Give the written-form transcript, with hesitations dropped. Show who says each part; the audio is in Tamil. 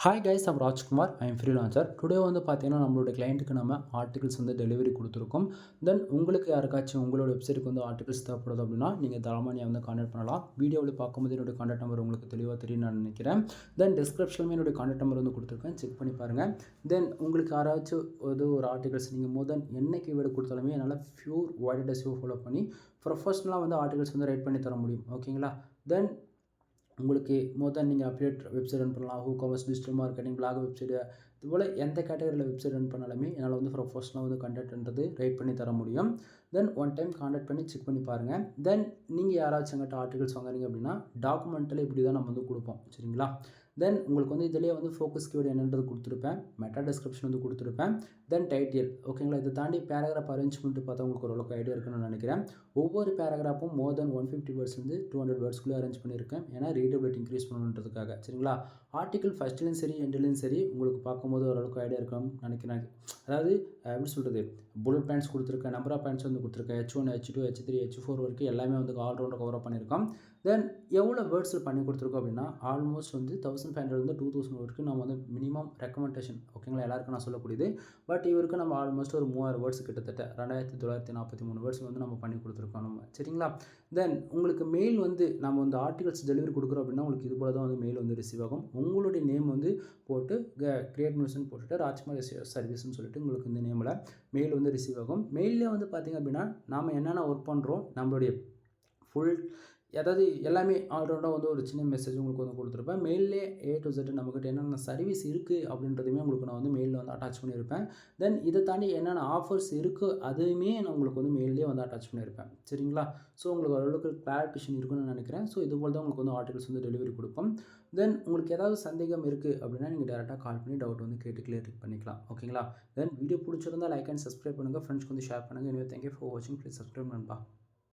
Speaker 1: Hi guys, I'm Rajkumar. I am freelancer. Today வந்து பார்த்தீங்கன்னா, நம்மளோட கிளையண்ட்டுக்கு நம்ம ஆர்டிகல்ஸ் வந்து டெலிவரி கொடுத்துருக்கோம். தென் உங்களுக்கு யாருக்காச்சும் உங்களோட வெப்சைட்டுக்கு வந்து ஆர்டிகல்ஸ் தேவைப்படுது அப்படின்னா, நீங்கள் தாராளமாக என்னை வந்து கான்டாக்ட் பண்ணலாம். வீடியோவில் பார்க்கும்போது என்னுடைய கான்டாக்ட் நம்பர் உங்களுக்கு தெளிவாக தெரியும்னு நான் நினைக்கிறேன். தென் டிஸ்கிரிப்ஷன்லேயும் என்னுடைய கான்டாக்ட் நம்பர் வந்து கொடுத்துருக்கேன், செக் பண்ணி பாருங்கள். தென் உங்களுக்கு யாராச்சும் ஒரு ஆர்டிகல்ஸ் நீங்கள் மோர் தென் என்ன கீவேர்டு கொடுத்தாலுமே என்னால் பியூர் வேர்ட் எஸ்இஓ ஃபாலோ பண்ணி ப்ரொஃபஷ்னலாக வந்து ஆர்டிகல்ஸ் வந்து ரைட் பண்ணி தர முடியும். ஓகேங்களா? தென் உங்களுக்கு மோர் தென் நீங்கள் அப்டேட் வெப்சைட் ரன் பண்ணலாம். ஹூகாமர்ஸ், டிஜிட்டல் மார்க்கெட்டிங், பிளாக் வெப்சைட்டு, இதுபோல் எந்த கேட்டகரியில் வெப்சைட் ரன் பண்ணாலுமே என்னால் வந்து ப்ரொஃபஷ்னலாக வந்து கண்டென்ட்ன்றது ரைட் பண்ணி தர முடியும். தென் ஒன் டைம் கான்டாக்ட் பண்ணி செக் பண்ணி பாருங்கள். தென் நீங்கள் யாராச்சும் எங்கிட்ட ஆர்டிகல்ஸ் வாங்குறீங்க அப்படின்னா டாக்குமெண்ட்டில் இப்படி தான் நம்ம வந்து கொடுப்போம். சரிங்களா? தென் உங்களுக்கு வந்து இதிலேயே வந்து ஃபோக்கஸ் கீவேர்டு என்னன்றது கொடுத்துருப்பேன், மெட்டா டிஸ்கிரிப்ஷன் வந்து கொடுத்துருப்பேன், தென் டைட்டில். ஓகேங்களா? இதை தாண்டி பேராகிராஃப் அரேஞ்ச்மெண்ட் பார்த்தா உங்களுக்கு ஓரளவுக்கு ஐடியா இருக்குன்னு நினைக்கிறேன். ஒவ்வொரு பேராகிராஃபும் மோர் தென் 150 வேர்ட்ஸ்லேருந்து 200 வேர்ட்ஸ்க்குள்ளே அரேஞ்ச் பண்ணியிருக்கேன். ஏன்னா ரீடபிலிட்டி இன்க்ரீஸ் பண்ணணுன்றதுக்காக. சரிங்களா? ஆர்டிகல் ஃபஸ்ட்லேயும் சரி எண்ட்லேயும் சரி உங்களுக்கு பார்க்கும்போது ஓரளவுக்கு ஐடியா இருக்கும்னு நினைக்கிறேன். அதாவது எப்படி சொல்கிறது, புல்லட் பாயிண்ட்ஸ் கொடுத்துருக்கேன், நம்பர் ஆஃப் பாயிண்ட்ஸ் வந்து கொடுத்துருக்கேன், H1, H2, H3, H4 வரைக்கும் எல்லாமே வந்து ஆல்ரவுண்டாக கவர் பண்ணியிருக்கோம். தென் எவ்வளோ வேர்ட்ஸில் பண்ணி கொடுத்துருக்கோம் அப்படின்னா ஆல்மோஸ்ட் வந்து 1500 2000 வரைக்கும் நம்ம வந்து மினிமம் ரெக்கமெண்டேஷன். ஓகேங்களா? எல்லாருக்கும் நான் சொல்லக்கூடியது. பட் இவருக்கு நம்ம ஆல்மோஸ்ட் ஒரு 3000 வேர்ட்ஸ் கிட்டத்தட்ட 2943 வேர்ட்ஸ் வந்து நம்ம பண்ணி கொடுத்துருக்கோம் நம்ம. சரிங்களா? தென் உங்களுக்கு மெயில் வந்து நம்ம வந்து ஆர்டிகல்ஸ் டெலிவரி கொடுக்குறோம் அப்படின்னா உங்களுக்கு இது போல தான் வந்து மெயில் வந்து ரிசீவ் ஆகும். உங்களுடைய நேம் வந்து போட்டு கிரியேட் நியூஸ்ன்னு போட்டுட்டு ராஜ்குமார் சர்வீஸ்ன்னு சொல்லிட்டு உங்களுக்கு இந்த நேமில் மெயில் வந்து ரிசீவ் ஆகும். மெயிலே வந்து பார்த்திங்க அப்படின்னா நாம் என்னென்ன ஒர்க் பண்ணுறோம், நம்மளுடைய ஃபுல் அதாவது எல்லாமே ஆல்ரவுண்டாக வந்து ஒரு சின்ன மெசேஜ் உங்களுக்கு வந்து கொடுத்துருப்பேன். மெயிலே A to Z நம்மக்கிட்ட என்னென்ன சர்வீஸ் இருக்குது அப்படின்றதுமே உங்களுக்கு நான் வந்து மெயிலில் வந்து அட்டாச் பண்ணியிருப்பேன். தென் இதை தாண்டி என்னென்ன ஆஃபர்ஸ் இருக்குது அதுவுமே நான் உங்களுக்கு வந்து மெயிலே வந்து அட்டாச் பண்ணியிருப்பேன். சரிங்களா? ஸோ உங்களுக்கு ஓரளவுக்கு கிளாரிஃபிகேஷன் இருக்குன்னு நினைக்கிறேன். ஸோ இது போல் தான் உங்களுக்கு வந்து ஆர்டிகல்ஸ் வந்து டெலிவரி கொடுப்போம். தென் உங்களுக்கு ஏதாவது சந்தேகம் இருக்குது அப்படின்னா நீங்கள் டேரெக்டாக கால் பண்ணி டவுட் வந்து கேட்டு கிளியர் பண்ணிக்கலாம். ஓகேங்களா? தென் வீடியோ பிடிச்சிருந்தால் லைக் அண்ட் சப்ஸ்கிரைப் பண்ணுங்கள், ஃப்ரெண்ட்ஸ்க்கு வந்து ஷேர் பண்ணுங்கள். எனவே தேங்க்யூ ஃபார் வாட்சிங். ப்ளீஸ் சப்ஸ்கிரைப் நண்பா.